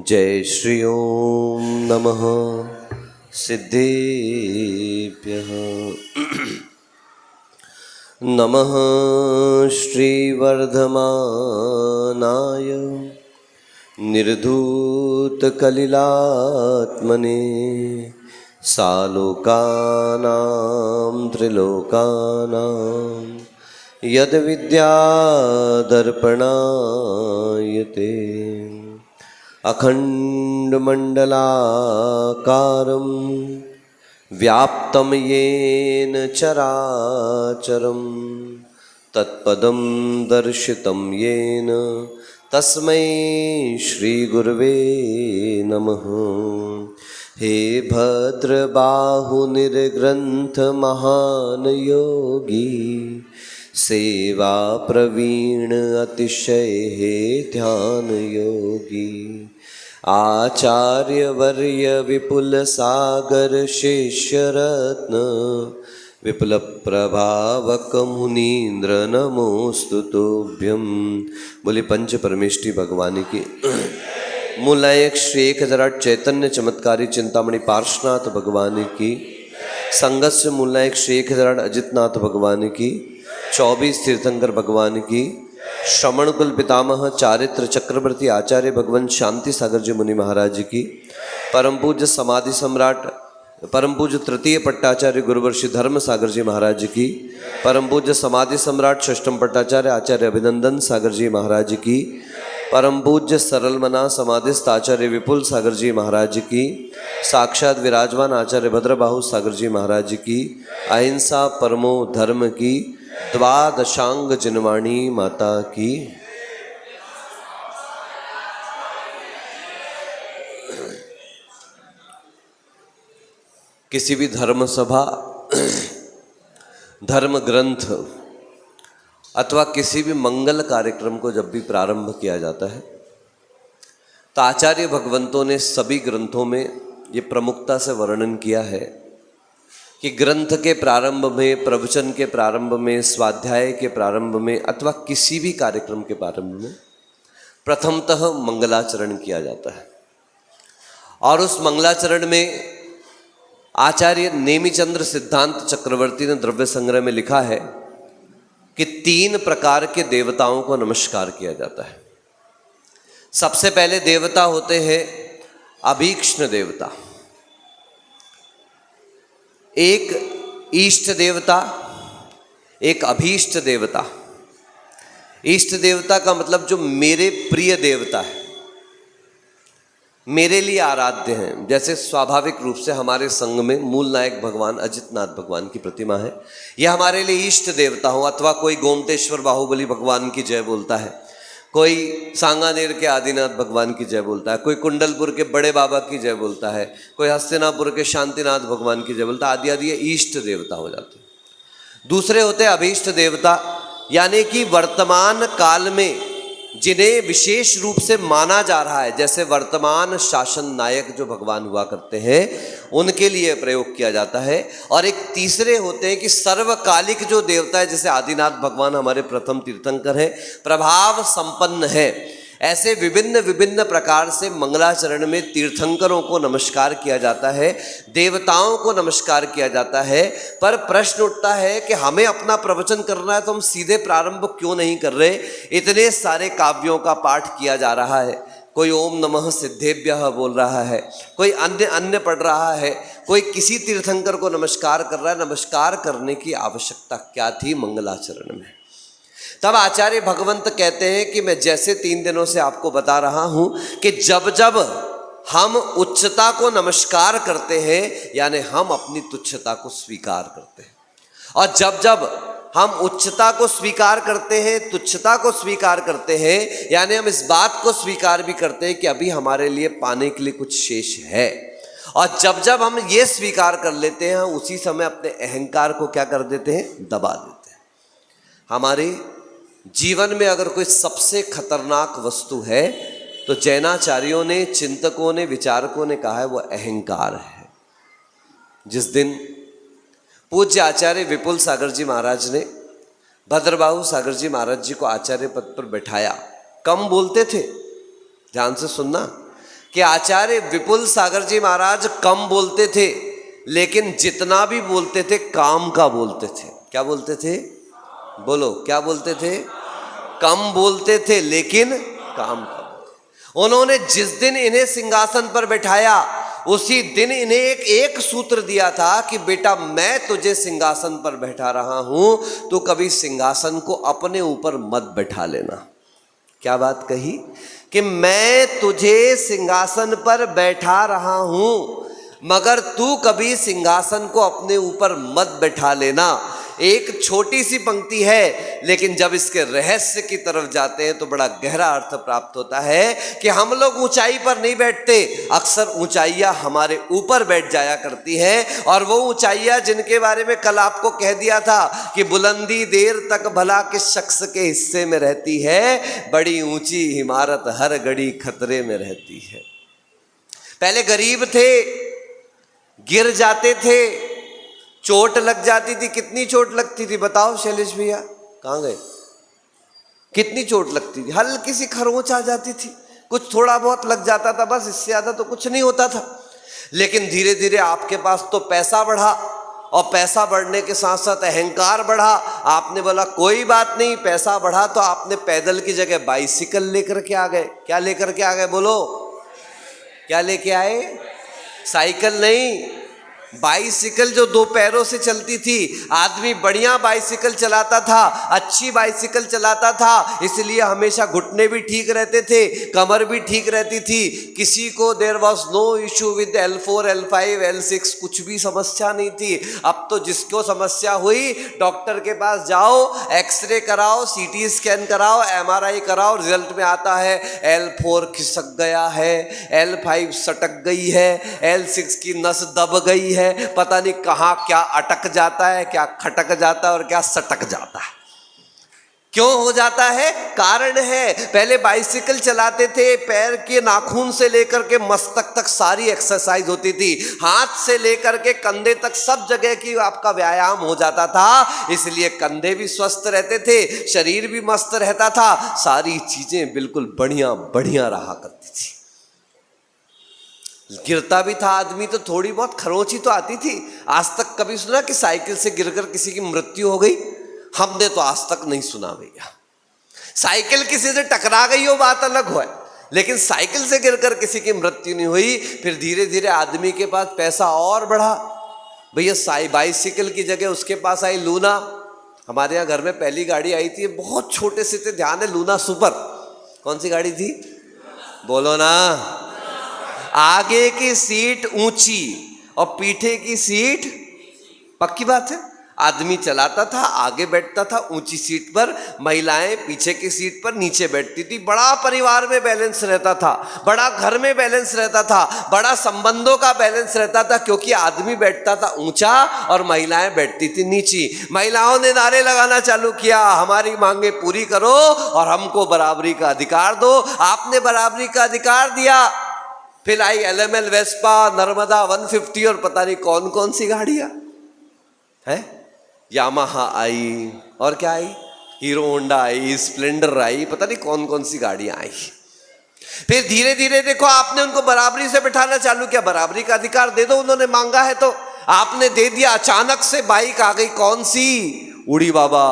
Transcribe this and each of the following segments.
जय श्री ओम नमः सिद्धेभ्यः। नमः श्रीवर्धमानाय निर्धूतकलिलात्मने सालोकानां त्रिलोकानां यद्विद्यादर्पणायते अखण्डमण्डलाकारं व्याप्तं येन चराचरं तत्पदं दर्शितं येन तस्मै श्रीगुरवे नमः। हे भद्रबाहुनिर्ग्रन्थ महान योगी सेवा प्रवीण अतिशय हे ध्यान योगी आचार्यवर्य विपुल सागर शिष्यरत्न विपुल प्रभावक मुनीन्द्र नमोस्तु तुभ्यं। बोले पंच परमेष्टि भगवान की। मूलायक श्री 1008 चैतन्य चमत्कारी चिंतामणि पार्श्वनाथ भगवान की। संगस्य मूलायक श्री 1008 अजितनाथ भगवान की। 24 तीर्थंकर भगवान की। श्रमण कुल पितामह चारित्र चक्रवर्ती आचार्य भगवान शांति सागर जी मुनि महाराज की। परम पूज्य समाधि सम्राट परम पूज्य तृतीय पट्टाचार्य गुरुवर्षि धर्म सागर जी महाराज की। परम पूज्य समाधि सम्राट षष्ठम पट्टाचार्य आचार्य अभिनंदन सागर जी महाराज की। परम पूज्य सरलमना समाधिस्थ आचार्य विपुल सागर जी महाराज की। साक्षात विराजमान आचार्य भद्रबाहु सागर जी महाराज की। अहिंसा परमो धर्म की द्वादशांग जिनवाणी माता की। किसी भी धर्म सभा, धर्म ग्रंथ अथवा किसी भी मंगल कार्यक्रम को जब भी प्रारंभ किया जाता है तो आचार्य भगवंतों ने सभी ग्रंथों में ये प्रमुखता से वर्णन किया है कि ग्रंथ के प्रारंभ में, प्रवचन के प्रारंभ में, स्वाध्याय के प्रारंभ में अथवा किसी भी कार्यक्रम के प्रारंभ में प्रथमतः मंगलाचरण किया जाता है। और उस मंगलाचरण में आचार्य नेमिचंद्र सिद्धांत चक्रवर्ती ने द्रव्य संग्रह में लिखा है कि 3 प्रकार के देवताओं को नमस्कार किया जाता है। सबसे पहले देवता होते हैं अभीक्ष्ण देवता, एक इष्ट देवता, एक अभीष्ट देवता। इष्ट देवता का मतलब जो मेरे प्रिय देवता है, मेरे लिए आराध्य हैं। जैसे स्वाभाविक रूप से हमारे संघ में मूल नायक भगवान अजितनाथ भगवान की प्रतिमा है, यह हमारे लिए इष्ट देवता हो। अथवा कोई गोमतेश्वर बाहुबली भगवान की जय बोलता है, कोई सांगानेर के आदिनाथ भगवान की जय बोलता है, कोई कुंडलपुर के बड़े बाबा की जय बोलता है, कोई हस्तिनापुर के शांतिनाथ भगवान की जय बोलता है, आदि आदि। ये इष्ट देवता हो जाते हैं। दूसरे होते हैं अभीष्ट देवता, यानी कि वर्तमान काल में जिन्हें विशेष रूप से माना जा रहा है, जैसे वर्तमान शासन नायक जो भगवान हुआ करते हैं उनके लिए प्रयोग किया जाता है। और एक तीसरे होते हैं कि सर्वकालिक जो देवता है, जैसे आदिनाथ भगवान हमारे प्रथम तीर्थंकर है, प्रभाव संपन्न है। ऐसे विभिन्न विभिन्न प्रकार से मंगलाचरण में तीर्थंकरों को नमस्कार किया जाता है, देवताओं को नमस्कार किया जाता है। पर प्रश्न उठता है कि हमें अपना प्रवचन करना है तो हम सीधे प्रारंभ क्यों नहीं कर रहे? इतने सारे काव्यों का पाठ किया जा रहा है, कोई ओम नमः सिद्धेभ्यः बोल रहा है, कोई अन्य पढ़ रहा है, कोई किसी तीर्थंकर को नमस्कार कर रहा है। नमस्कार करने की आवश्यकता क्या थी मंगलाचरण में? तब आचार्य भगवंत कहते हैं कि मैं जैसे 3 दिनों से आपको बता रहा हूं कि जब जब हम उच्चता को नमस्कार करते हैं, यानी हम अपनी तुच्छता को स्वीकार करते हैं। और जब जब हम उच्चता को स्वीकार करते हैं, तुच्छता को स्वीकार करते हैं, यानी हम इस बात को स्वीकार भी करते हैं कि अभी हमारे लिए पाने के लिए कुछ शेष है। और जब जब हम ये स्वीकार कर लेते हैं, उसी समय अपने अहंकार को क्या कर देते हैं? दबा देते हैं। हमारे जीवन में अगर कोई सबसे खतरनाक वस्तु है तो जैनाचार्यों ने, चिंतकों ने, विचारकों ने कहा है वो अहंकार है। जिस दिन पूज्य आचार्य विपुल सागर जी महाराज ने भद्रबाहु सागर जी महाराज जी को आचार्य पद पर बैठाया, कम बोलते थे, ध्यान से सुनना, कि आचार्य विपुल सागर जी महाराज कम बोलते थे, लेकिन जितना भी बोलते थे काम का बोलते थे। क्या बोलते थे? बोलो, क्या बोलते थे? कम बोलते थे लेकिन काम का। उन्होंने जिस दिन इन्हें सिंहासन पर बैठाया उसी दिन इन्हें एक सूत्र दिया था कि बेटा मैं तुझे सिंहासन पर बैठा रहा हूं, तो कभी सिंहासन को अपने ऊपर मत बैठा लेना। क्या बात कही? कि मैं तुझे सिंहासन पर बैठा रहा हूं, मगर तू कभी सिंहासन को अपने ऊपर मत बैठा लेना। एक छोटी सी पंक्ति है, लेकिन जब इसके रहस्य की तरफ जाते हैं तो बड़ा गहरा अर्थ प्राप्त होता है कि हम लोग ऊंचाई पर नहीं बैठते, अक्सर ऊंचाइयां हमारे ऊपर बैठ जाया करती हैं। और वो ऊंचाइयां जिनके बारे में कल आपको कह दिया था कि बुलंदी देर तक भला किस शख्स के हिस्से में रहती है, बड़ी ऊंची इमारत हर घड़ी खतरे में रहती है। पहले गरीब थे, गिर जाते थे, चोट लग जाती थी। कितनी चोट लगती थी बताओ शैलेश भैया, कहाँ गए? कितनी चोट लगती थी? हल्की सी खरोंच आ जाती थी, कुछ थोड़ा बहुत लग जाता था बस, इससे ज्यादा तो कुछ नहीं होता था। लेकिन धीरे धीरे आपके पास तो पैसा बढ़ा, और पैसा बढ़ने के साथ साथ अहंकार बढ़ा। आपने बोला कोई बात नहीं, पैसा बढ़ा तो आपने पैदल की जगह बाइसिकल लेकर के आ गए। क्या लेकर के आ गए? बोलो, क्या लेके आए? साइकिल नहीं, बाइसिकल जो दो पैरों से चलती थी। आदमी बढ़िया बाइसिकल चलाता था, अच्छी बाइसिकल चलाता था, इसलिए हमेशा घुटने भी ठीक रहते थे, कमर भी ठीक रहती थी। किसी को there was no issue with L4, L5, L6, कुछ भी समस्या नहीं थी। अब तो जिसको समस्या हुई डॉक्टर के पास जाओ, एक्सरे कराओ, CT स्कैन कराओ, MRI कराओ, रिजल्ट में आता है L4 खिसक गया है, L5 सटक गई है, L6 की नस दब गई है, पता नहीं कहां क्या अटक जाता है, क्या खटक जाता है और क्या सटक जाता है। क्यों हो जाता है? कारण है, पहले बाइसिकल चलाते थे, पैर के नाखून से लेकर के मस्तक तक सारी एक्सरसाइज होती थी, हाथ से लेकर के कंधे तक सब जगह की आपका व्यायाम हो जाता था, इसलिए कंधे भी स्वस्थ रहते थे, शरीर भी मस्त रहता था, सारी चीजें बिल्कुल बढ़िया बढ़िया रहा करती थी। गिरता भी था आदमी तो थोड़ी बहुत खरोंची तो आती थी। आज तक कभी सुना कि साइकिल से गिरकर किसी की मृत्यु हो गई? हमने तो आज तक नहीं सुना भैया। साइकिल किसी से टकरा गई हो बात अलग हो है, लेकिन साइकिल से गिरकर किसी की मृत्यु नहीं हुई। फिर धीरे धीरे आदमी के पास पैसा और बढ़ा भैया, बाइसिकल की जगह उसके पास आई लूना। हमारे यहाँ घर में पहली गाड़ी आई थी, बहुत छोटे से थे, ध्यान है, लूना सुपर। कौन सी गाड़ी थी? बोलो ना। आगे की सीट ऊंची और पीछे की सीट, पक्की बात है, आदमी चलाता था, आगे बैठता था ऊंची सीट पर, महिलाएं पीछे की सीट पर नीचे बैठती थी। बड़ा परिवार में बैलेंस रहता था, बड़ा घर में बैलेंस रहता था, बड़ा संबंधों का बैलेंस रहता था, क्योंकि आदमी बैठता था ऊंचा और महिलाएं बैठती थी नीची। महिलाओं ने नारे लगाना चालू किया, हमारी मांगे पूरी करो और हमको बराबरी का अधिकार दो। आपने बराबरी का अधिकार दिया। फिर आई LML, वेस्पा, नर्मदा 150 और पता नहीं कौन कौन सी गाड़ियां है, यामाहा आई, और क्या आई, हीरो होंडा आई, स्प्लेंडर आई, पता नहीं कौन कौन सी गाड़ियां आई। फिर धीरे धीरे देखो आपने उनको बराबरी से बिठाना चालू किया। बराबरी का अधिकार दे दो, उन्होंने मांगा है तो आपने दे दिया। अचानक से बाइक आ गई, कौन सी? उड़ी बाबा,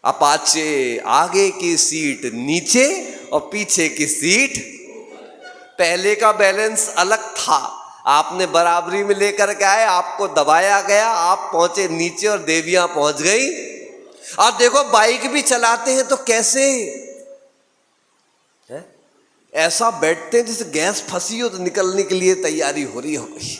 अपाचे। आगे की सीट नीचे और पीछे की सीट। पहले का बैलेंस अलग था, आपने बराबरी में लेकर के आए, आपको दबाया गया, आप पहुंचे नीचे और देवियां पहुंच गई। और देखो बाइक भी चलाते हैं तो कैसे है? ऐसा बैठते हैं जैसे गैस फंसी हो तो निकलने के लिए तैयारी हो रही हो गई।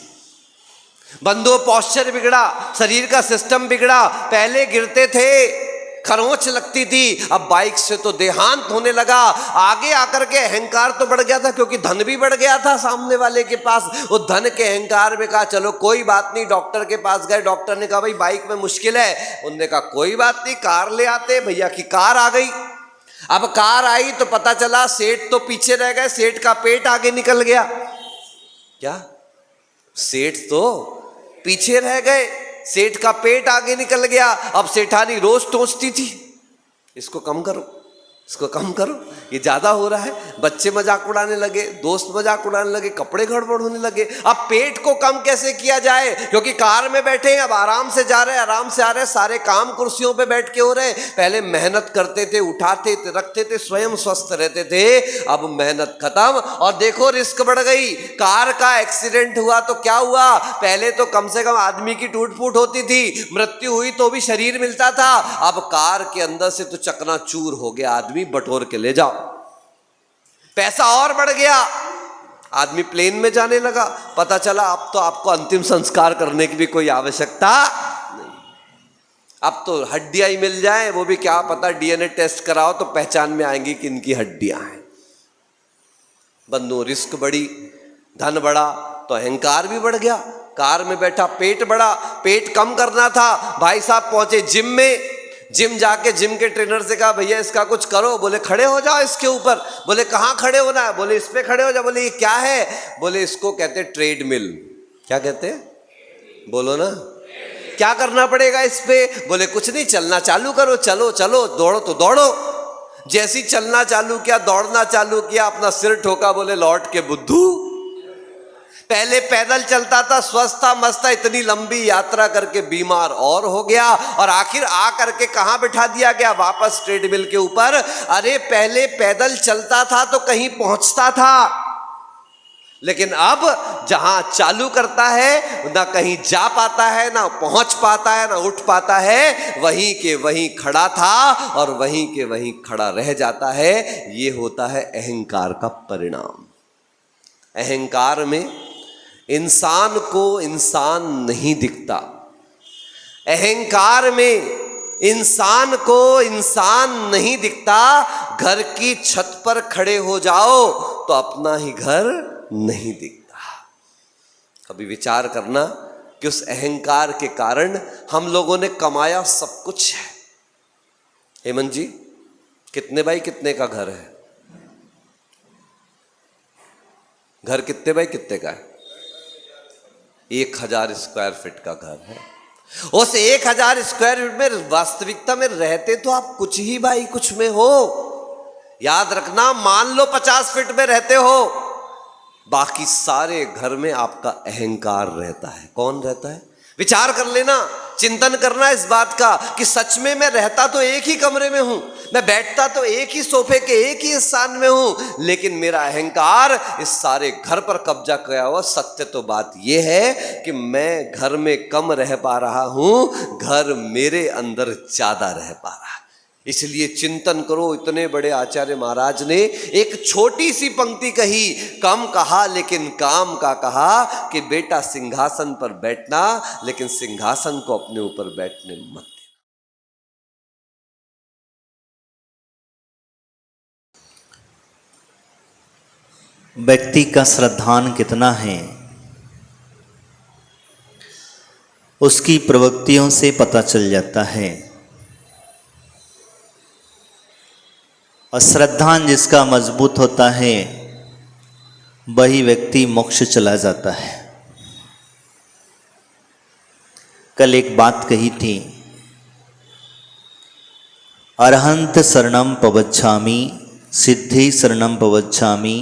बंदो पोस्चर बिगड़ा, शरीर का सिस्टम बिगड़ा। पहले गिरते थे, खरोंच लगती थी, अब बाइक से तो देहांत होने लगा। आगे आकर के अहंकार तो बढ़ गया था, क्योंकि धन भी बढ़ गया था सामने वाले के पास। वो धन के अहंकार में कहा चलो कोई बात नहीं, डॉक्टर के पास गए, डॉक्टर ने कहा भाई बाइक में मुश्किल है। उन्होंने कहा कोई बात नहीं, कार ले आते। भैया की कार आ गई। अब कार आई तो पता चला सेठ तो पीछे रह गए, सेठ का पेट आगे निकल गया। क्या? सेठ तो पीछे रह गए, सेठ का पेट आगे निकल गया। अब सेठानी रोज टोचती थी, इसको कम करो, इसको कम करो, ये ज्यादा हो रहा है। बच्चे मजाक उड़ाने लगे, दोस्त मजाक उड़ाने लगे, कपड़े गड़बड़ होने लगे। अब पेट को कम कैसे किया जाए, क्योंकि कार में बैठे हैं, अब आराम से जा रहे हैं, आराम से आ रहे हैं, सारे काम कुर्सियों पे बैठ के हो रहे हैं। पहले मेहनत करते थे, उठाते थे, रखते थे, स्वयं स्वस्थ रहते थे। अब मेहनत खत्म और देखो रिस्क बढ़ गई। कार का एक्सीडेंट हुआ तो क्या हुआ, पहले तो कम से कम आदमी की टूट फूट होती थी, मृत्यु हुई तो भी शरीर मिलता था। अब कार के अंदर से तो चकनाचूर हो गया, आदमी बटोर के ले जाओ। पैसा और बढ़ गया, आदमी प्लेन में जाने लगा। पता चला अब तो आपको अंतिम संस्कार करने की भी कोई आवश्यकता नहीं, अब तो हड्डियां ही मिल जाए, वो भी क्या पता डीएनए टेस्ट कराओ तो पहचान में आएंगी कि इनकी हड्डियां हैं। बंधु रिस्क बढ़ी, धन बढ़ा तो अहंकार भी बढ़ गया। कार में बैठा पेट बढ़ा, पेट कम करना था, भाई साहब पहुंचे जिम में। जिम जाके जिम के ट्रेनर से कहा भैया इसका कुछ करो। बोले खड़े हो जाओ इसके ऊपर। बोले कहाँ खड़े होना है, बोले इस पे खड़े हो जाओ। बोले ये क्या है, बोले इसको कहते हैं ट्रेडमिल। क्या कहते हैं, बोलो ना, क्या करना पड़ेगा इस पे, बोले कुछ नहीं, चलना चालू करो, चलो चलो, दौड़ो तो दौड़ो। जैसी चलना चालू किया, दौड़ना चालू किया, अपना सिर ठोका, बोले लौट के बुद्धू। पहले पैदल चलता था, स्वस्थ था, मस्त था, इतनी लंबी यात्रा करके बीमार और हो गया और आखिर आ करके कहां बिठा दिया गया, वापस ट्रेडमिल के ऊपर। अरे पहले पैदल चलता था तो कहीं पहुंचता था, लेकिन अब जहां चालू करता है ना कहीं जा पाता है, ना पहुंच पाता है, ना उठ पाता है, वहीं के वहीं खड़ा था और वहीं के वहीं खड़ा रह जाता है। ये होता है अहंकार का परिणाम। अहंकार में इंसान को इंसान नहीं दिखता, अहंकार में इंसान को इंसान नहीं दिखता। घर की छत पर खड़े हो जाओ तो अपना ही घर नहीं दिखता। कभी विचार करना कि उस अहंकार के कारण हम लोगों ने कमाया सब कुछ है। हेमंत जी, कितने बाई कितने का घर है, घर कितने बाई कितने का है, 1000 स्क्वायर फीट का घर है। उस 1000 स्क्वायर फीट में वास्तविकता में रहते तो आप कुछ ही बाई कुछ में हो। याद रखना, मान लो 50 फीट में रहते हो, बाकी सारे घर में आपका अहंकार रहता है। कौन रहता है, विचार कर लेना, चिंतन करना इस बात का कि सच में मैं रहता तो एक ही कमरे में हूं, मैं बैठता तो एक ही सोफे के एक ही स्थान में हूं, लेकिन मेरा अहंकार इस सारे घर पर कब्जा किया हुआ। सत्य तो बात यह है कि मैं घर में कम रह पा रहा हूं, घर मेरे अंदर ज्यादा रह पा रहा है। इसलिए चिंतन करो। इतने बड़े आचार्य महाराज ने एक छोटी सी पंक्ति कही, कम कहा लेकिन काम का कहा, कि बेटा सिंहासन पर बैठना लेकिन सिंहासन को अपने ऊपर बैठने मत देना। व्यक्ति का श्रद्धान कितना है उसकी प्रवृत्तियों से पता चल जाता है। और श्रद्धान जिसका मजबूत होता है वही व्यक्ति मोक्ष चला जाता है। कल एक बात कही थी, अरहंत शरणम पवच्छामि, सिद्धि शरणम पवच्छामि,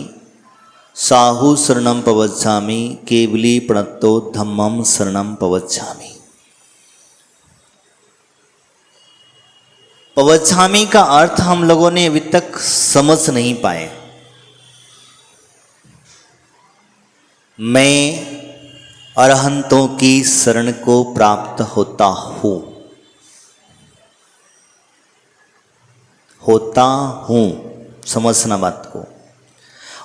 साहु शरणम पवच्छामि, केवली प्रणतो धम्मम शरणम पवच्छामि। पवच्छामि का अर्थ हम लोगों ने अभी तक समझ नहीं पाए। मैं अरहंतों की शरण को प्राप्त होता हूं, समझना बात को।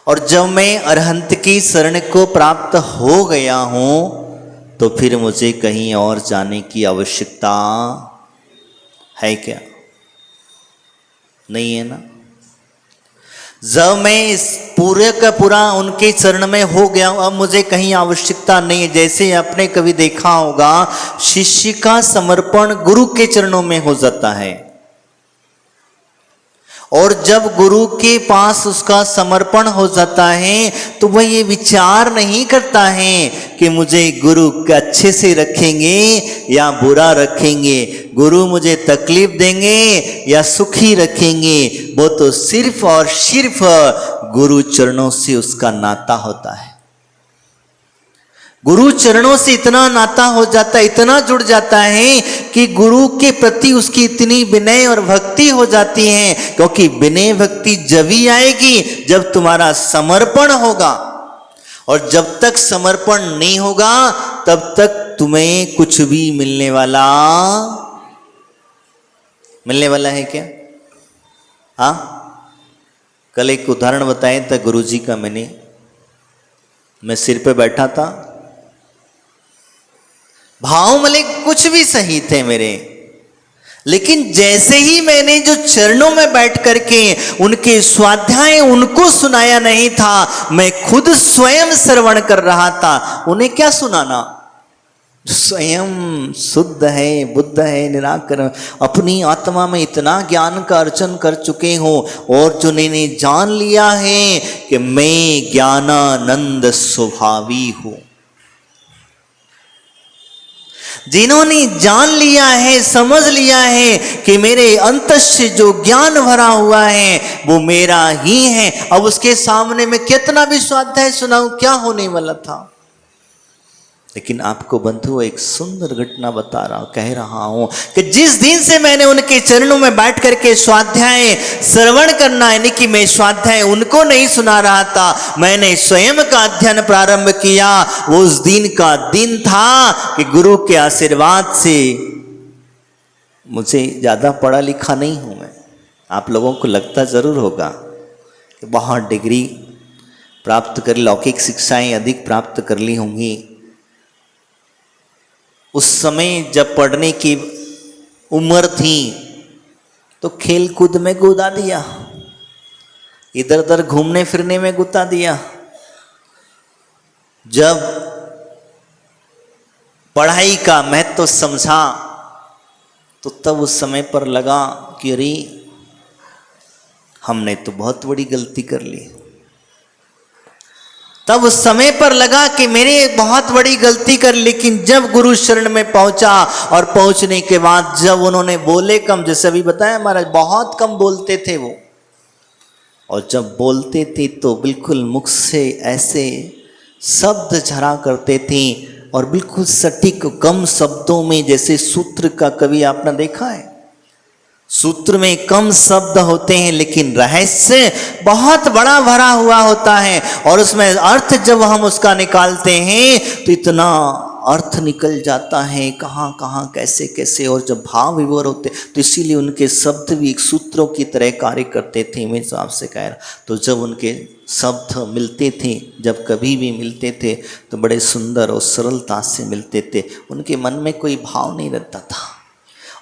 और जब मैं अरहंत की शरण को प्राप्त हो गया हूं तो फिर मुझे कहीं और जाने की आवश्यकता है क्या? नहीं है ना। जब मैं इस पूरे का पूरा उनके चरण में हो गया हूं, अब मुझे कहीं आवश्यकता नहीं है। जैसे आपने कभी देखा होगा, शिष्य का समर्पण गुरु के चरणों में हो जाता है, और जब गुरु के पास उसका समर्पण हो जाता है तो वह ये विचार नहीं करता है कि मुझे गुरु अच्छे से रखेंगे या बुरा रखेंगे, गुरु मुझे तकलीफ देंगे या सुखी रखेंगे, वो तो सिर्फ और सिर्फ गुरु चरणों से उसका नाता होता है। गुरु चरणों से इतना नाता हो जाता है, इतना जुड़ जाता है कि गुरु के प्रति उसकी इतनी विनय और भक्ति हो जाती है, क्योंकि विनय भक्ति जब ही आएगी जब तुम्हारा समर्पण होगा, और जब तक समर्पण नहीं होगा तब तक तुम्हें कुछ भी मिलने वाला है क्या? हाँ, कल एक उदाहरण बताया था गुरुजी का मैं सिर पे बैठा था, भाव मले कुछ भी सही थे मेरे, लेकिन जैसे ही मैंने जो चरणों में बैठ करके उनके स्वाध्याय उनको सुनाया नहीं था, मैं खुद स्वयं श्रवण कर रहा था। उन्हें क्या सुनाना, स्वयं शुद्ध है, बुद्ध है, निराकर, अपनी आत्मा में इतना ज्ञान का अर्जन कर चुके हो, और जो ने जान लिया है कि मैं ज्ञानानंद स्वभावी हूं, जिन्होंने जान लिया है, समझ लिया है कि मेरे अंतर से जो ज्ञान भरा हुआ है वो मेरा ही है, अब उसके सामने मैं कितना भी स्वाध्याय सुनाऊं, क्या होने वाला था। लेकिन आपको बंधु एक सुंदर घटना कह रहा हूं कि जिस दिन से मैंने उनके चरणों में बैठ करके स्वाध्याय श्रवण करना, यानी कि मैं स्वाध्याय उनको नहीं सुना रहा था, मैंने स्वयं का अध्ययन प्रारंभ किया, वो उस दिन का दिन था कि गुरु के आशीर्वाद से, मुझे ज्यादा पढ़ा लिखा नहीं हूं मैं, आप लोगों को लगता जरूर होगा कि बहुत डिग्री प्राप्त कर, लौकिक शिक्षाएं अधिक प्राप्त कर ली होंगी। उस समय जब पढ़ने की उम्र थी तो खेल कूद में गुदा दिया, इधर उधर घूमने फिरने में गुता दिया। जब पढ़ाई का महत्व तो समझा तो तब उस समय पर लगा कि अरे हमने तो बहुत बड़ी गलती कर ली। तब उस समय पर लगा कि मैंने बहुत बड़ी गलती कर, लेकिन जब गुरु शरण में पहुंचा और पहुंचने के बाद जब उन्होंने बोले कम, जैसे अभी बताया महाराज बहुत कम बोलते थे वो, और जब बोलते थे तो बिल्कुल मुख से ऐसे शब्द झरा करते थे, और बिल्कुल सटीक कम शब्दों में, जैसे सूत्र का कवि आपने देखा है, सूत्र में कम शब्द होते हैं लेकिन रहस्य बहुत बड़ा भरा हुआ होता है, और उसमें अर्थ जब हम उसका निकालते हैं तो इतना अर्थ निकल जाता है, कहाँ कहाँ कैसे कैसे, और जब भाव विभोर होते तो इसीलिए उनके शब्द भी एक सूत्रों की तरह कार्य करते थे। मैं तो आपसे कह रहा, तो जब उनके शब्द मिलते थे, जब कभी भी मिलते थे तो बड़े सुंदर और सरलता से मिलते थे, उनके मन में कोई भाव नहीं रहता था,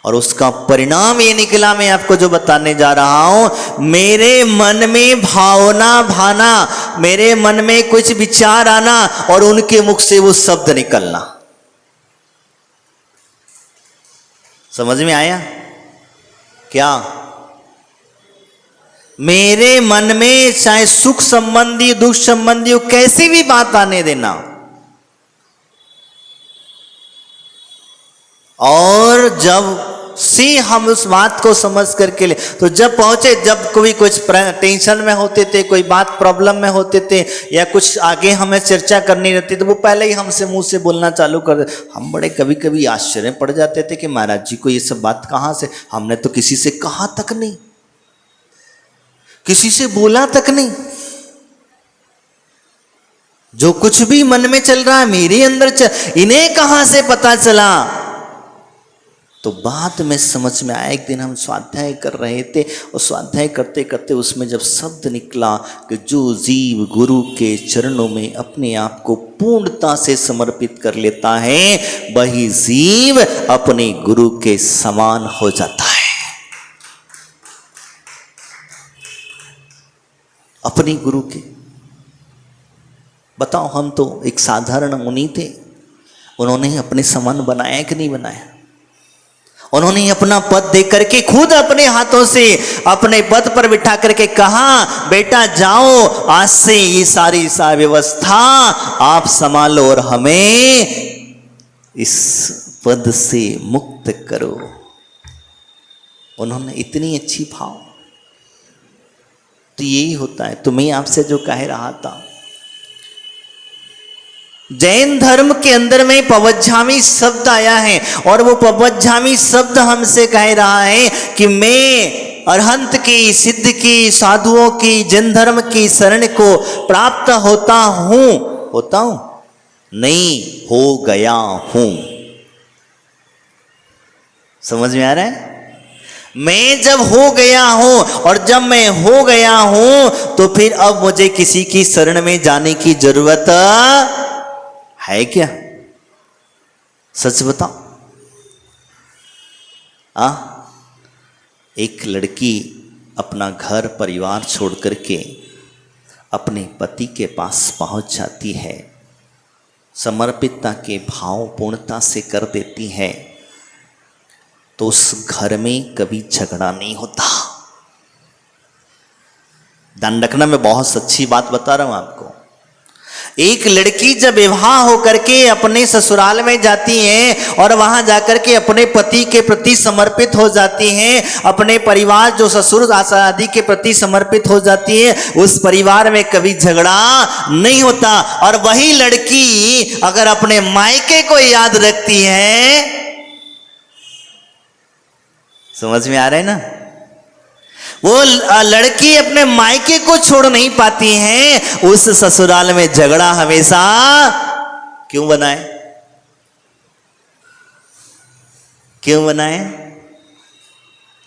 और उसका परिणाम ये निकला, मैं आपको जो बताने जा रहा हूं। मेरे मन में भावना भाना, मेरे मन में कुछ विचार आना और उनके मुख से वो शब्द निकलना, समझ में आया क्या? मेरे मन में चाहे सुख संबंधी दुख संबंधी हो, कैसी भी बात आने देना, और जब से हम उस बात को समझ करके ले, तो जब पहुंचे, जब कोई कुछ टेंशन में होते थे, कोई बात प्रॉब्लम में होते थे, या कुछ आगे हमें चर्चा करनी रहती, तो वो पहले ही हमसे मुंह से बोलना चालू कर दे। हम बड़े कभी कभी आश्चर्य पड़ जाते थे कि महाराज जी को ये सब बात कहाँ से, हमने तो किसी से कहा तक नहीं, किसी से बोला तक नहीं, जो कुछ भी मन में चल रहा है मेरे अंदर इन्हें कहां से पता चला। तो बाद में समझ में आया, एक दिन हम स्वाध्याय कर रहे थे, और स्वाध्याय करते करते उसमें जब शब्द निकला कि जो जीव गुरु के चरणों में अपने आप को पूर्णता से समर्पित कर लेता है, वही जीव अपने गुरु के समान हो जाता है। अपने गुरु के, बताओ, हम तो एक साधारण मुनि थे, उन्होंने अपने समान बनाया कि नहीं बनाया, उन्होंने अपना पद दे करके खुद अपने हाथों से अपने पद पर बिठा करके कहा, बेटा जाओ, आज से ये सारी व्यवस्था आप संभालो और हमें इस पद से मुक्त करो। उन्होंने इतनी अच्छी भाव। तो यही होता है। तो मैं आपसे जो कह रहा था, जैन धर्म के अंदर में पवज्झामी शब्द आया है और वो पवज्झामी शब्द हमसे कह रहा है कि मैं अरहंत की, सिद्ध की, साधुओं की, जैन धर्म की शरण को प्राप्त होता हूं नहीं, हो गया हूं। समझ में आ रहा है? मैं जब हो गया हूं और जब मैं हो गया हूं तो फिर अब मुझे किसी की शरण में जाने की जरूरत है क्या? सच बताओ। एक लड़की अपना घर परिवार छोड़ करके अपने पति के पास पहुंच जाती है, समर्पितता के भाव पूर्णता से कर देती है, तो उस घर में कभी झगड़ा नहीं होता। ध्यान रखना, मैं बहुत सच्ची बात बता रहा हूं आपको। एक लड़की जब विवाह होकर के अपने ससुराल में जाती है और वहां जाकर के अपने पति के प्रति समर्पित हो जाती है, अपने परिवार जो ससुर आदि के प्रति समर्पित हो जाती है, उस परिवार में कभी झगड़ा नहीं होता। और वही लड़की अगर अपने मायके को याद रखती है, समझ में आ रहा है ना, वो लड़की अपने मायके को छोड़ नहीं पाती है, उस ससुराल में झगड़ा हमेशा क्यों बनाए? क्यों बनाए?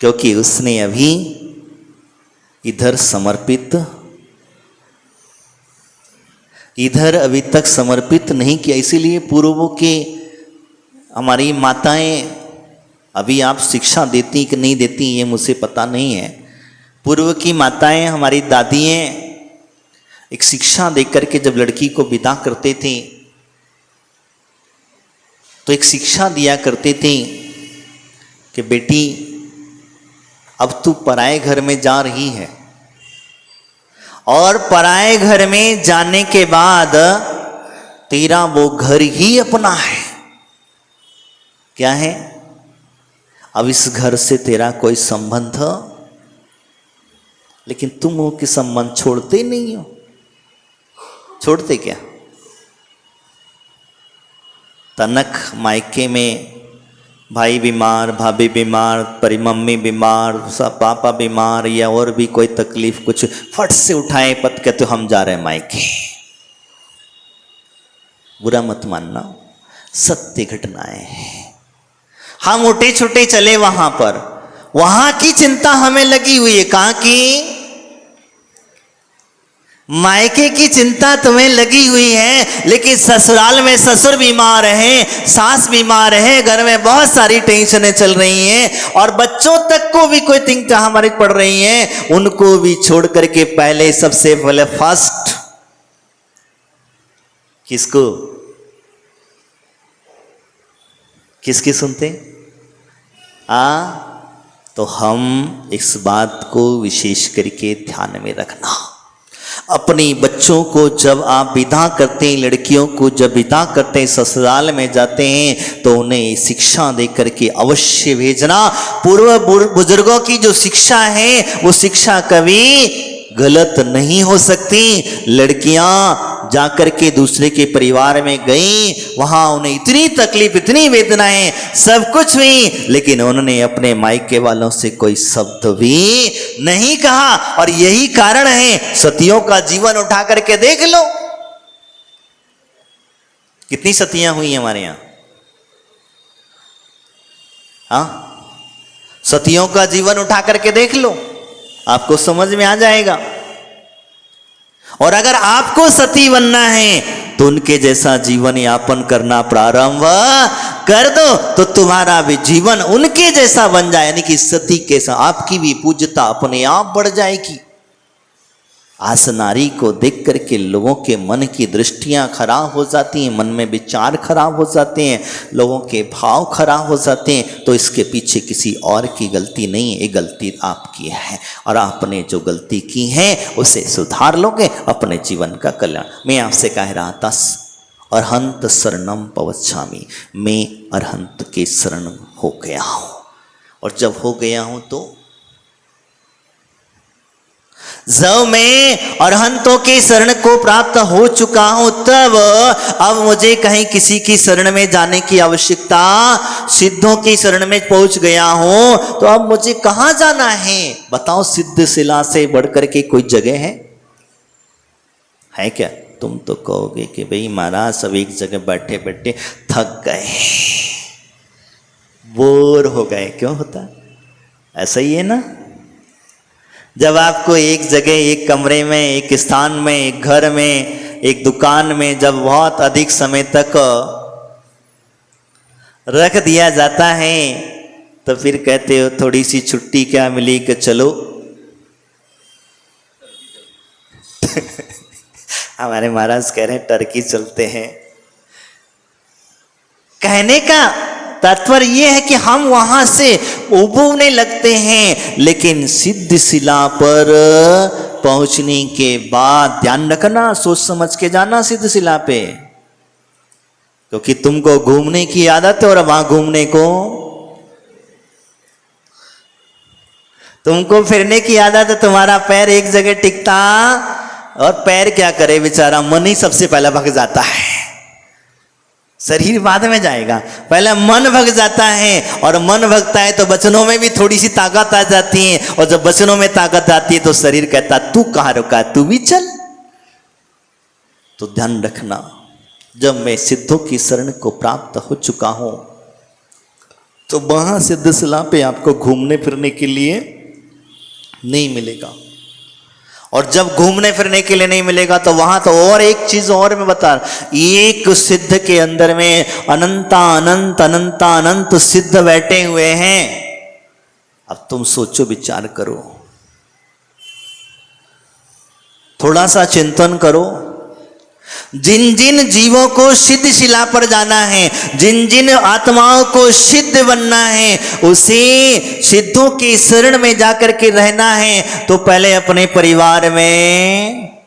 क्योंकि उसने अभी इधर अभी तक समर्पित नहीं किया। इसीलिए पूर्वों के हमारी माताएं, अभी आप शिक्षा देती कि नहीं देती ये मुझे पता नहीं है, पूर्व की माताएं, हमारी दादियाँ एक शिक्षा देकर के जब लड़की को विदा करते थे तो एक शिक्षा दिया करते थे कि बेटी अब तू पराए घर में जा रही है और पराए घर में जाने के बाद तेरा वो घर ही अपना है। क्या है? अब इस घर से तेरा कोई संबंध, लेकिन तुम वो के संबंध छोड़ते नहीं हो। छोड़ते क्या? तनक मायके में भाई बीमार, भाभी बीमार, परी मम्मी बीमार, सब पापा बीमार या और भी कोई तकलीफ, कुछ फट से उठाए पत कहते हम जा रहे हैं मायके। बुरा मत मानना, सत्य घटनाएं हैं। हम उठे छुटे चले वहां पर, वहां की चिंता हमें लगी हुई है। कहां की? मायके की चिंता तुम्हें लगी हुई है, लेकिन ससुराल में ससुर बीमार है, सास बीमार है, घर में बहुत सारी टेंशनें चल रही हैं और बच्चों तक को भी कोई चिंता हमारी पड़ रही है। उनको भी छोड़ करके पहले, सबसे पहले फर्स्ट किसको, किसकी सुनते? तो हम इस बात को विशेष करके ध्यान में रखना। अपने बच्चों को जब आप विदा करते हैं, लड़कियों को जब विदा करते हैं, ससुराल में जाते हैं, तो उन्हें शिक्षा दे करके अवश्य भेजना। पूर्व बुजुर्गों की जो शिक्षा है वो शिक्षा कभी गलत नहीं हो सकती। लड़कियां जाकर के दूसरे के परिवार में गई, वहां उन्हें इतनी तकलीफ, इतनी वेदनाएं, सब कुछ हुई, लेकिन उन्होंने अपने मायके वालों से कोई शब्द भी नहीं कहा। और यही कारण है, सतियों का जीवन उठा करके देख लो, कितनी सतियां हुई हमारे यहां। सतियों का जीवन उठा करके देख लो, आपको समझ में आ जाएगा। और अगर आपको सती बनना है तो उनके जैसा जीवन यापन करना प्रारंभ कर दो, तो तुम्हारा भी जीवन उनके जैसा बन जाए, यानी कि सती के साथ आपकी भी पूज्यता अपने आप बढ़ जाएगी। आज नारी को देख करके लोगों के मन की दृष्टियां खराब हो जाती हैं, मन में विचार खराब हो जाते हैं, लोगों के भाव खराब हो जाते हैं। तो इसके पीछे किसी और की गलती नहीं है, ये गलती आपकी है। और आपने जो गलती की है उसे सुधार लोगे, अपने जीवन का कल्याण। मैं आपसे कह रहा था अरहंत शरणम पवच्छामि, मैं अरहंत के शरण हो गया हूँ। और जब हो गया हूँ तो जब मैं अरहंतों की शरण को प्राप्त हो चुका हूं, तब अब मुझे कहीं किसी की शरण में जाने की आवश्यकता, सिद्धों की शरण में पहुंच गया हूं, तो अब मुझे कहां जाना है? बताओ, सिद्ध शिला से बढ़कर के कोई जगह है क्या? तुम तो कहोगे कि भाई महाराज सब एक जगह बैठे बैठे थक गए, बोर हो गए। क्यों होता ऐसा ही है ना? जब आपको एक जगह, एक कमरे में, एक स्थान में, एक घर में, एक दुकान में जब बहुत अधिक समय तक रख दिया जाता है, तो फिर कहते हो थोड़ी सी छुट्टी क्या मिली कि चलो हमारे महाराज कह रहे हैं टर्की चलते हैं। कहने का तात्पर्य यह है कि हम वहां से उबरने लगते हैं, लेकिन सिद्ध शिला पर पहुंचने के बाद ध्यान रखना, सोच समझ के जाना सिद्ध शिला पे, क्योंकि तुमको घूमने की आदत है और वहां घूमने को, तुमको फिरने की आदत है, तुम्हारा पैर एक जगह टिकता, और पैर क्या करे बेचारा, मन ही सबसे पहला भग जाता है, शरीर बाद में जाएगा, पहले मन भग जाता है। और मन भगता है तो वचनों में भी थोड़ी सी ताकत आ जाती है, और जब वचनों में ताकत आती है तो शरीर कहता तू कहाँ रुका, तू भी चल। तो ध्यान रखना, जब मैं सिद्धों की शरण को प्राप्त हो चुका हूं, तो वहां सिद्ध शिला पे आपको घूमने फिरने के लिए नहीं मिलेगा। और जब घूमने फिरने के लिए नहीं मिलेगा तो वहां तो और एक चीज और मैं बता, एक सिद्ध के अंदर में अनंता अनंत अनंता अनंत सिद्ध बैठे हुए हैं। अब तुम सोचो, विचार करो, थोड़ा सा चिंतन करो। जिन जिन जीवों को सिद्ध शिला पर जाना है, जिन जिन आत्माओं को सिद्ध बनना है, उसे सिद्धों की शरण में जाकर के रहना है, तो पहले अपने परिवार में,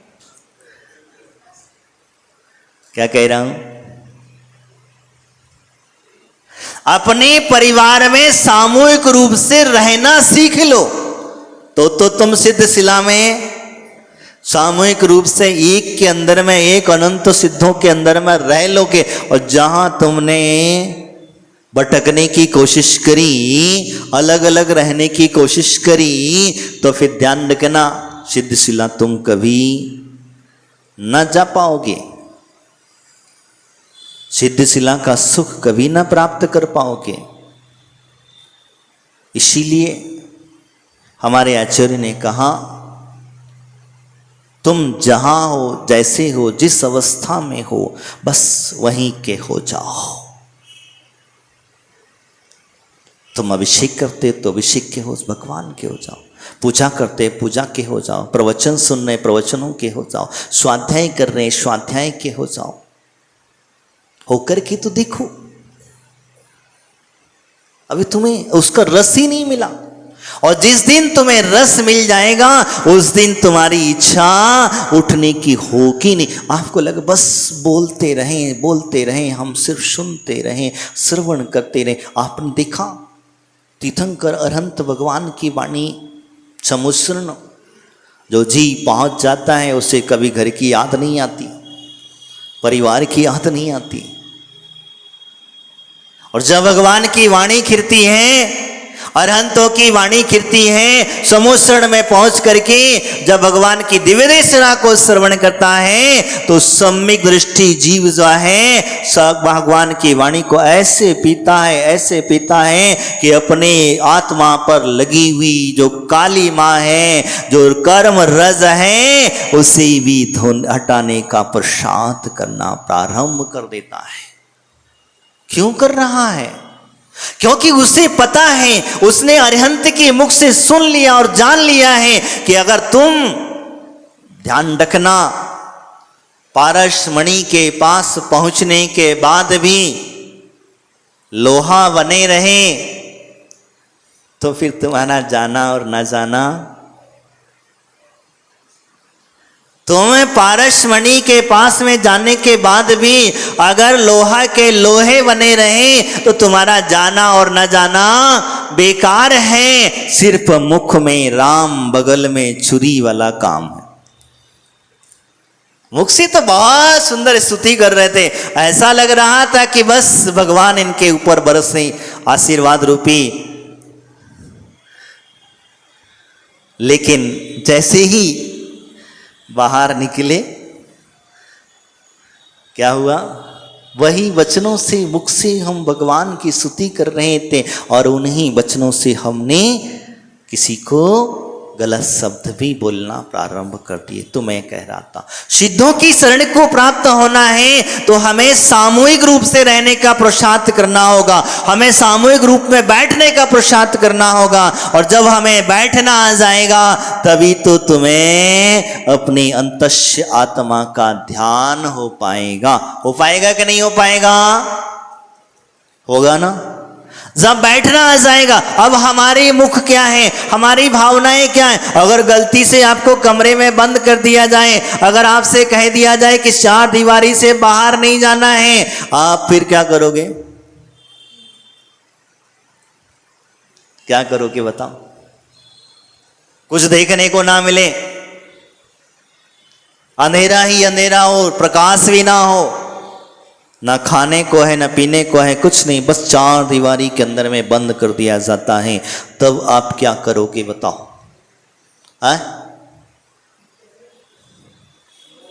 क्या कह रहा हूं, अपने परिवार में सामूहिक रूप से रहना सीख लो, तो तुम सिद्ध शिला में सामूहिक रूप से एक के अंदर में, एक अनंत सिद्धों के अंदर में रह लोगे। और जहां तुमने भटकने की कोशिश करी, अलग अलग रहने की कोशिश करी, तो फिर ध्यान रखना, सिद्ध शिला तुम कभी न जा पाओगे, सिद्ध शिला का सुख कभी न प्राप्त कर पाओगे। इसीलिए हमारे आचार्य ने कहा, तुम जहां हो, जैसे हो, जिस अवस्था में हो, बस वहीं के हो जाओ। तुम अभिषेक करते तो अभिषेक के हो, भगवान के हो जाओ, पूजा करते पूजा के हो जाओ, प्रवचन सुन रहे प्रवचनों के हो जाओ, स्वाध्याय कर रहे स्वाध्याय के हो जाओ। होकर के तो देखो, अभी तुम्हें उसका रस ही नहीं मिला। और जिस दिन तुम्हें रस मिल जाएगा, उस दिन तुम्हारी इच्छा उठने की होगी नहीं। आपको लगे बस बोलते रहें, हम सिर्फ सुनते रहें, श्रवण करते रहें। आपने देखा तीर्थंकर अरहंत भगवान की वाणी समुश्रण, जो जी पहुंच जाता है उसे कभी घर की याद नहीं आती, परिवार की याद नहीं आती। और जब भगवान की वाणी खिरती है, अरहंतों की वाणी खिरती है, समुश्रण में पहुंच करके जब भगवान की दिव्य देशना को श्रवण करता है, तो सम्यक दृष्टि जीव जो है सब भगवान की वाणी को ऐसे पीता है कि अपने आत्मा पर लगी हुई जो काली माँ है, जो कर्म रज है, उसे भी धुन हटाने का प्रसाद करना प्रारंभ कर देता है। क्यों कर रहा है? क्योंकि उसे पता है, उसने अरहंत के मुख से सुन लिया और जान लिया है कि अगर तुम ध्यान रखना, पारस मणि के पास पहुंचने के बाद भी लोहा बने रहे तो फिर तुम्हारा जाना और न जाना। तुम्हें पारस मणि के पास में जाने के बाद भी अगर लोहा के लोहे बने रहे तो तुम्हारा जाना और न जाना बेकार है। सिर्फ मुख में राम, बगल में छुरी वाला काम है। मुख से तो बहुत सुंदर स्तुति कर रहे थे, ऐसा लग रहा था कि बस भगवान इनके ऊपर बरसे आशीर्वाद रूपी। लेकिन जैसे ही बाहर निकले क्या हुआ? वही वचनों से, मुख से हम भगवान की स्तुति कर रहे थे और उन्हीं वचनों से हमने किसी को गलत शब्द भी बोलना प्रारंभ कर दिए। तो मैं कह रहा था सिद्धों की शरण को प्राप्त होना है तो हमें सामूहिक रूप से रहने का पुरुषार्थ करना होगा, हमें सामूहिक रूप में बैठने का पुरुषार्थ करना होगा। और जब हमें बैठना आ जाएगा तभी तो तुम्हें अपनी अंतस्य आत्मा का ध्यान हो पाएगा। हो पाएगा कि नहीं हो पाएगा? होगा ना। जब बैठना आ जाएगा, अब हमारी मुख क्या है, हमारी भावनाएं क्या है। अगर गलती से आपको कमरे में बंद कर दिया जाए, अगर आपसे कह दिया जाए कि चार दीवारी से बाहर नहीं जाना है, आप फिर क्या करोगे? क्या करोगे बताओ? कुछ देखने को ना मिले, अंधेरा ही अंधेरा हो, प्रकाश भी ना हो, ना खाने को है ना पीने को है, कुछ नहीं, बस चार दीवारी के अंदर में बंद कर दिया जाता है, तब आप क्या करोगे बताओ? है?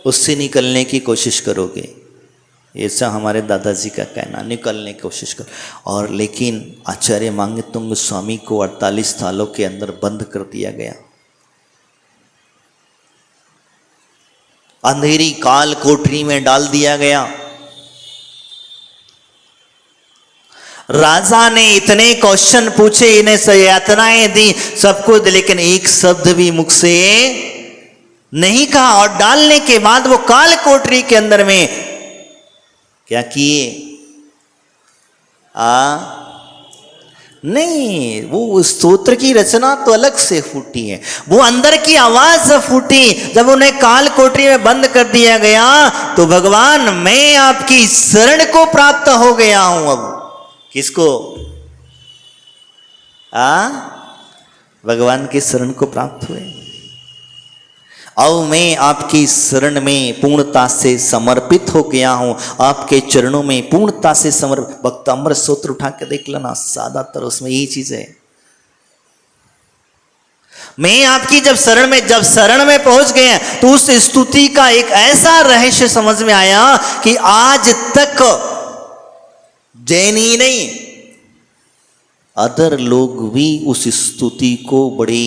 उससे निकलने की कोशिश करोगे, ऐसा हमारे दादाजी का कहना, निकलने की कोशिश करो। और लेकिन आचार्य मांगतुंग स्वामी को 48 सालों के अंदर बंद कर दिया गया, अंधेरी काल कोठरी में डाल दिया गया। राजा ने इतने क्वेश्चन पूछे, इन्हें यातनाएं दी, सब कुछ, लेकिन एक शब्द भी मुख से नहीं कहा। और डालने के बाद वो काल कोठरी के अंदर में क्या किए? नहीं, वो स्तोत्र की रचना तो अलग से फूटी है, वो अंदर की आवाज फूटी। जब उन्हें काल कोठरी में बंद कर दिया गया तो भगवान मैं आपकी शरण को प्राप्त हो गया हूं। अब किसको? भगवान की शरण को प्राप्त हुए। अब मैं आपकी शरण में पूर्णता से समर्पित हो गया हूं, आपके चरणों में पूर्णता से समर्पित। भक्त अमृत सूत्र उठा के देख लेना, ज्यादातर उसमें यही चीज है। मैं आपकी जब शरण में पहुंच गए तो उस स्तुति का एक ऐसा रहस्य समझ में आया कि आज तक जैन ही नहीं, अदर लोग भी उस स्तुति को बड़े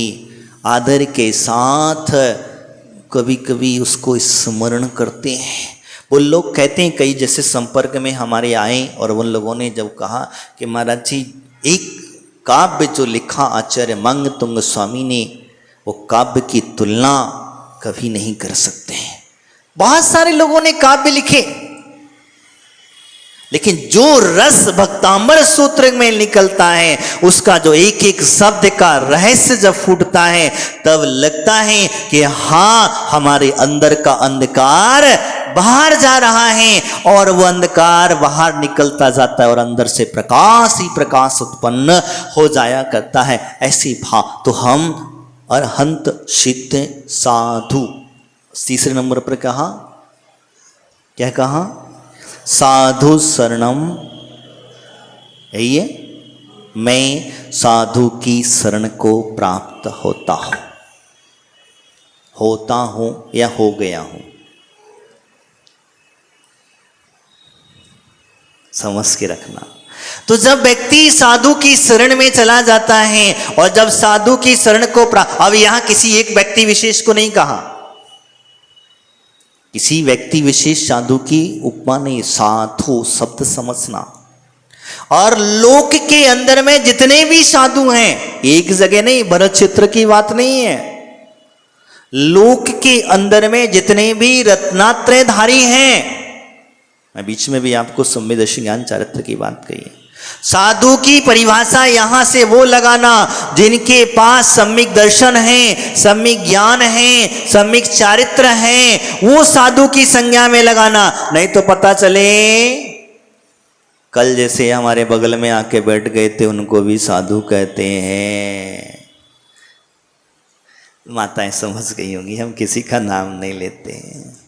आदर के साथ कभी कभी उसको स्मरण करते हैं। वो लोग कहते हैं, कई जैसे संपर्क में हमारे आए और उन लोगों ने जब कहा कि महाराज जी एक काव्य जो लिखा आचार्य मांगतुंग स्वामी ने, वो काव्य की तुलना कभी नहीं कर सकते हैं। बहुत सारे लोगों ने काव्य लिखे, लेकिन जो रस भक्तामृत सूत्र में निकलता है, उसका जो एक एक शब्द का रहस्य जब फूटता है, तब लगता है कि हाँ, हमारे अंदर का अंधकार बाहर जा रहा है और वो अंधकार बाहर निकलता जाता है और अंदर से प्रकाश ही प्रकाश उत्पन्न हो जाया करता है। ऐसी भाव तो हम अरहंत सिद्ध साधु, तीसरे नंबर पर कहा, क्या कहा? साधु शरणम, यही है, मैं साधु की शरण को प्राप्त होता हूं या हो गया हूं। समझ के रखना। तो जब व्यक्ति साधु की शरण में चला जाता है और जब साधु की शरण को प्राप्त, अब यहां किसी एक व्यक्ति विशेष को नहीं कहा, किसी व्यक्ति विशेष साधु की उपमा नहीं, साधु शब्द समझना। और लोक के अंदर में जितने भी साधु हैं, एक जगह नहीं, भरत क्षेत्र की बात नहीं है, लोक के अंदर में जितने भी रत्नात्रयधारी हैं, मैं बीच में भी आपको सम्यदर्शी ज्ञान चारित्र की बात कही है। साधु की परिभाषा यहां से वो लगाना जिनके पास सम्यक दर्शन है, सम्यक ज्ञान है, सम्यक चारित्र है, वो साधु की संज्ञा में लगाना। नहीं तो पता चले कल जैसे हमारे बगल में आके बैठ गए थे, उनको भी साधु कहते हैं। माताएं समझ गई होंगी, हम किसी का नाम नहीं लेते हैं।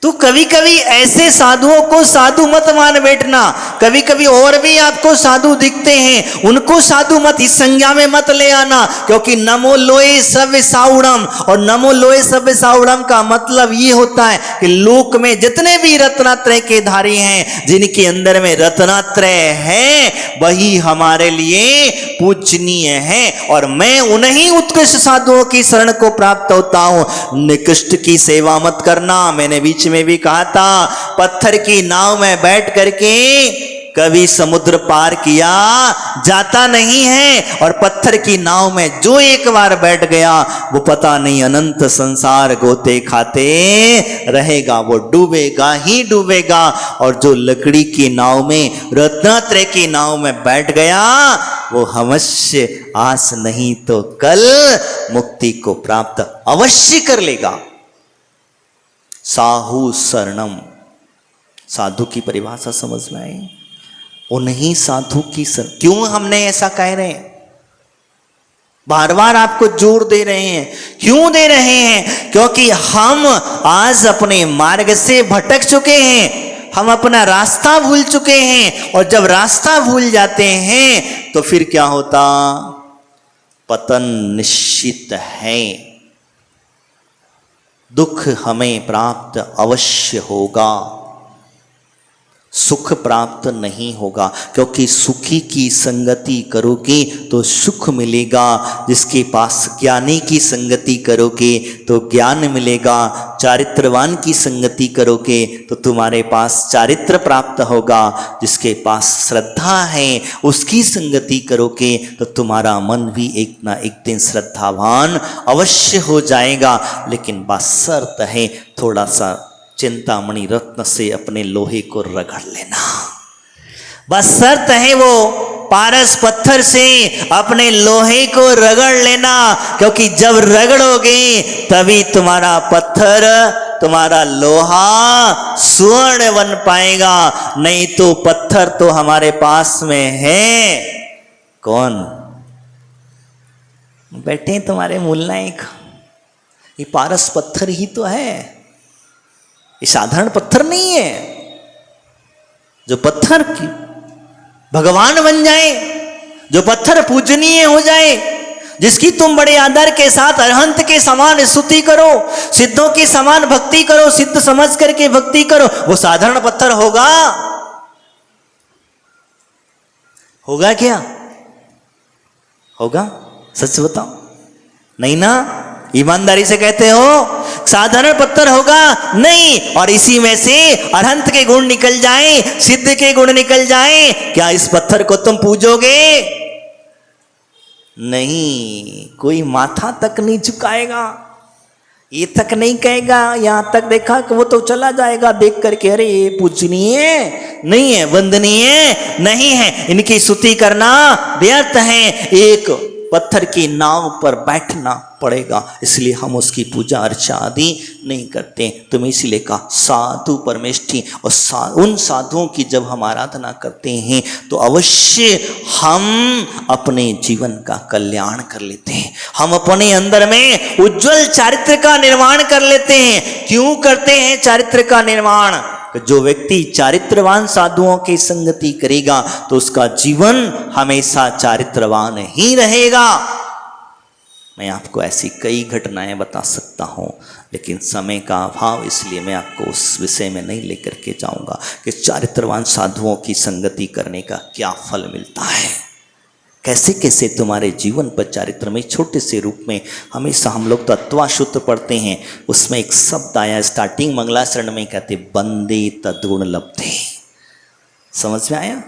तो कभी कभी ऐसे साधुओं को साधु मत मान बैठना। कभी कभी और भी आपको साधु दिखते हैं, उनको साधु मत, इस संज्ञा में मत ले आना। क्योंकि नमो लोए सव्य साउड़म, और नमो लोए सव्य साउड़म का मतलब ये होता है कि लोक में जितने भी रत्नात्रय के धारी हैं, जिनके अंदर में रत्नात्रय है, वही हमारे लिए पूजनीय है। और मैं उन्हीं उत्कृष्ट साधुओं की शरण को प्राप्त होता हूं। निकृष्ट की सेवा मत करना। मैंने बीच में भी कहा था, पत्थर की नाव में बैठ करके कभी समुद्र पार किया जाता नहीं है, और पत्थर की नाव में जो एक बार बैठ गया वो पता नहीं अनंत संसार गोते खाते रहेगा, वो डूबेगा ही डूबेगा। और जो लकड़ी की नाव में, रत्नात्रय की नाव में बैठ गया, वो अवश्य आज नहीं तो कल मुक्ति को प्राप्त अवश्य कर लेगा। साहु शरणम, साधु की परिभाषा समझ में आई? उन्हीं साधु की शरण। क्यों हमने ऐसा कह रहे हैं, बार बार आपको जोर दे रहे हैं? क्यों दे रहे हैं? क्योंकि हम आज अपने मार्ग से भटक चुके हैं, हम अपना रास्ता भूल चुके हैं। और जब रास्ता भूल जाते हैं तो फिर क्या होता? पतन निश्चित है, दुख हमें प्राप्त अवश्य होगा, सुख प्राप्त नहीं होगा। क्योंकि सुखी की संगति करोगे तो सुख मिलेगा, जिसके पास ज्ञानी की संगति करोगे तो ज्ञान मिलेगा, चारित्रवान की संगति करोगे तो तुम्हारे पास चारित्र प्राप्त होगा, जिसके पास श्रद्धा है उसकी संगति करोगे तो तुम्हारा मन भी एक ना एक दिन श्रद्धावान अवश्य हो जाएगा। लेकिन बस शर्त है, थोड़ा सा चिंतामणि रत्न से अपने लोहे को रगड़ लेना। बस शर्त है वो पारस पत्थर से अपने लोहे को रगड़ लेना। क्योंकि जब रगड़ोगे तभी तुम्हारा पत्थर, तुम्हारा लोहा स्वर्ण बन पाएगा। नहीं तो पत्थर तो हमारे पास में है, कौन बैठे तुम्हारे मूल नायक, ये पारस पत्थर ही तो है, ये साधारण पत्थर नहीं है। जो पत्थर की भगवान बन जाए, जो पत्थर पूजनीय हो जाए, जिसकी तुम बड़े आदर के साथ अरहंत के समान स्तुति करो, सिद्धों के समान भक्ति करो, सिद्ध समझ करके भक्ति करो, वो साधारण पत्थर होगा? होगा क्या? होगा? सच बताओ, नहीं ना? ईमानदारी से कहते हो साधारण पत्थर होगा? नहीं। और इसी में से अरहंत के गुण निकल जाएं, सिद्ध के गुण निकल जाएं, क्या इस पत्थर को तुम पूजोगे? नहीं, कोई माथा तक नहीं झुकाएगा, ये तक नहीं कहेगा, यहां तक देखा कि वो तो चला जाएगा देख करके, अरे ये पूजनीय नहीं है, वंदनीय नहीं है, इनकी स्तुति करना व्यर्थ है। एक पत्थर की नाव पर बैठना पड़ेगा, इसलिए हम उसकी पूजा अर्चा आदि नहीं करते। तुम इसीलिए कहा साधु परमेष्ठी, और उन साधुओं की जब हम आराधना करते हैं तो अवश्य हम अपने जीवन का कल्याण कर लेते हैं, हम अपने अंदर में उज्जवल चारित्र का निर्माण कर लेते हैं। क्यों करते हैं चारित्र का निर्माण? जो व्यक्ति चारित्रवान साधुओं की संगति करेगा तो उसका जीवन हमेशा चारित्रवान ही रहेगा। मैं आपको ऐसी कई घटनाएं बता सकता हूं, लेकिन समय का अभाव, इसलिए मैं आपको उस विषय में नहीं लेकर के जाऊंगा कि चारित्रवान साधुओं की संगति करने का क्या फल मिलता है, कैसे कैसे तुम्हारे जीवन पर चारित्र में छोटे से रूप में। हमेशा हम लोग तो तत्वा सूत्र पढ़ते हैं, उसमें एक शब्द आया स्टार्टिंग मंगलाचरण में, कहते बंदे तद्गुण लब्धे। समझ में आया?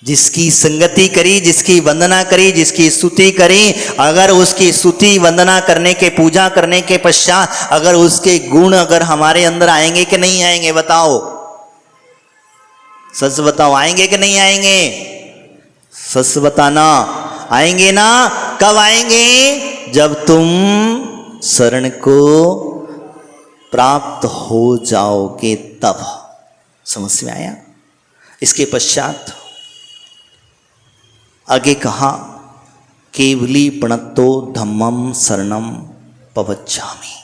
जिसकी संगति करी, जिसकी वंदना करी, जिसकी स्तुति करी, अगर उसकी स्तुति वंदना करने के, पूजा करने के पश्चात अगर उसके गुण अगर हमारे अंदर आएंगे कि नहीं आएंगे, बताओ, सच बताओ, आएंगे कि नहीं आएंगे? सच बताना, आएंगे ना? कब आएंगे? जब तुम शरण को प्राप्त हो जाओगे तब। समझ में आया? इसके पश्चात आगे कहा, केवली प्रणतो धम्मम शरणम पवच्छामि।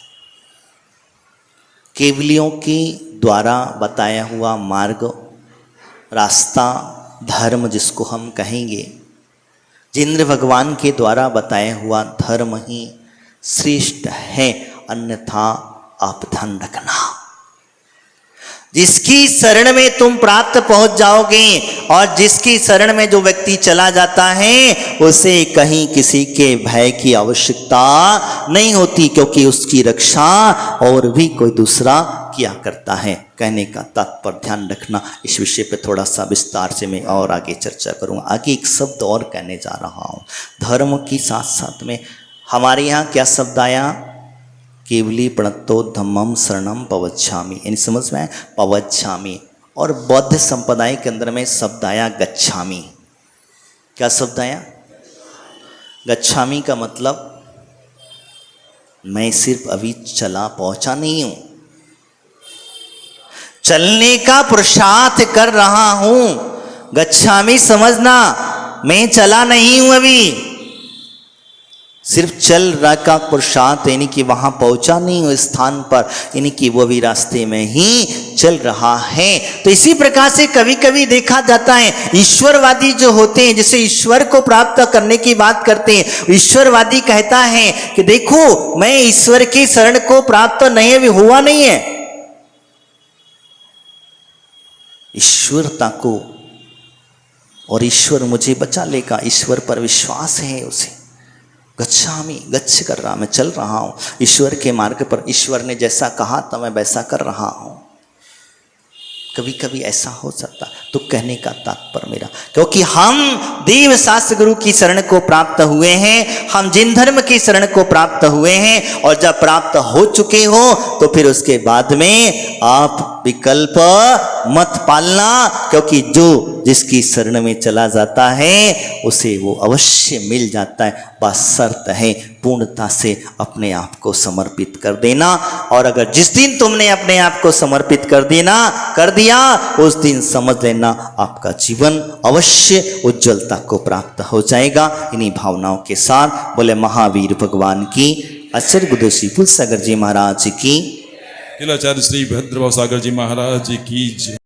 केवलियों के द्वारा बताया हुआ मार्ग, रास्ता, धर्म जिसको हम कहेंगे, जिनेंद्र भगवान के द्वारा बताया हुआ धर्म ही श्रेष्ठ है, अन्यथा आप ध्यान रखना। जिसकी शरण में तुम प्राप्त पहुंच जाओगे और जिसकी शरण में जो व्यक्ति चला जाता है उसे कहीं किसी के भय की आवश्यकता नहीं होती, क्योंकि उसकी रक्षा और भी कोई दूसरा किया करता है। कहने का तात्पर्य ध्यान रखना। इस विषय पे थोड़ा सा विस्तार से मैं और आगे चर्चा करूँगा। आगे एक शब्द और कहने जा रहा हूँ। धर्म की साथ साथ में हमारे यहाँ क्या शब्द आया? केवली प्रणतो धम्मम शरणम पवच्छामि, यानी समझ में आया? पवच्छामि। और बौद्ध संप्रदाय के अंदर में शब्द आया गच्छामि। क्या शब्द आया? गच्छामि का मतलब मैं सिर्फ अभी चला पहुंचा नहीं हूं, चलने का पुरुषार्थ कर रहा हूं। गच्छामि समझना, मैं चला नहीं हूं, अभी सिर्फ चल रहा का पुरुषार्थ, यानी कि वहां पहुंचा नहीं हूं स्थान पर, यानी कि वो भी रास्ते में ही चल रहा है। तो इसी प्रकार से कभी कभी देखा जाता है ईश्वरवादी जो होते हैं, जैसे ईश्वर को प्राप्त करने की बात करते हैं, ईश्वरवादी कहता है कि देखो मैं ईश्वर की शरण को प्राप्त नहीं अभी हुआ नहीं है। ईश्वरता को और ईश्वर मुझे बचा लेगा, ईश्वर पर विश्वास है उसे। गच्छामि, गच्छ कर रहा, मैं चल रहा हूँ ईश्वर के मार्ग पर, ईश्वर ने जैसा कहा था मैं वैसा कर रहा हूँ। कभी कभी ऐसा हो सकता। तो कहने का तात्पर्य मेरा, क्योंकि हम देव शास्त्र गुरु की शरण को प्राप्त हुए हैं, हम जिन धर्म की शरण को प्राप्त हुए हैं, और जब प्राप्त हो चुके हो तो फिर उसके बाद में आप विकल्प मत पालना, क्योंकि जो जिसकी शरण में चला जाता है उसे वो अवश्य मिल जाता है। बस शर्त है पूर्णता से अपने आप को समर्पित कर देना। और अगर जिस दिन तुमने अपने आप को समर्पित कर दिया उस दिन समझ लेना आपका जीवन अवश्य उज्ज्वलता को प्राप्त हो जाएगा। इन्हीं भावनाओं के साथ बोले महावीर भगवान की, आचार्य गुरुदेव फूल सागर जी महाराज की, आचार्य श्री भद्रभाव सागर जी महाराज की जय।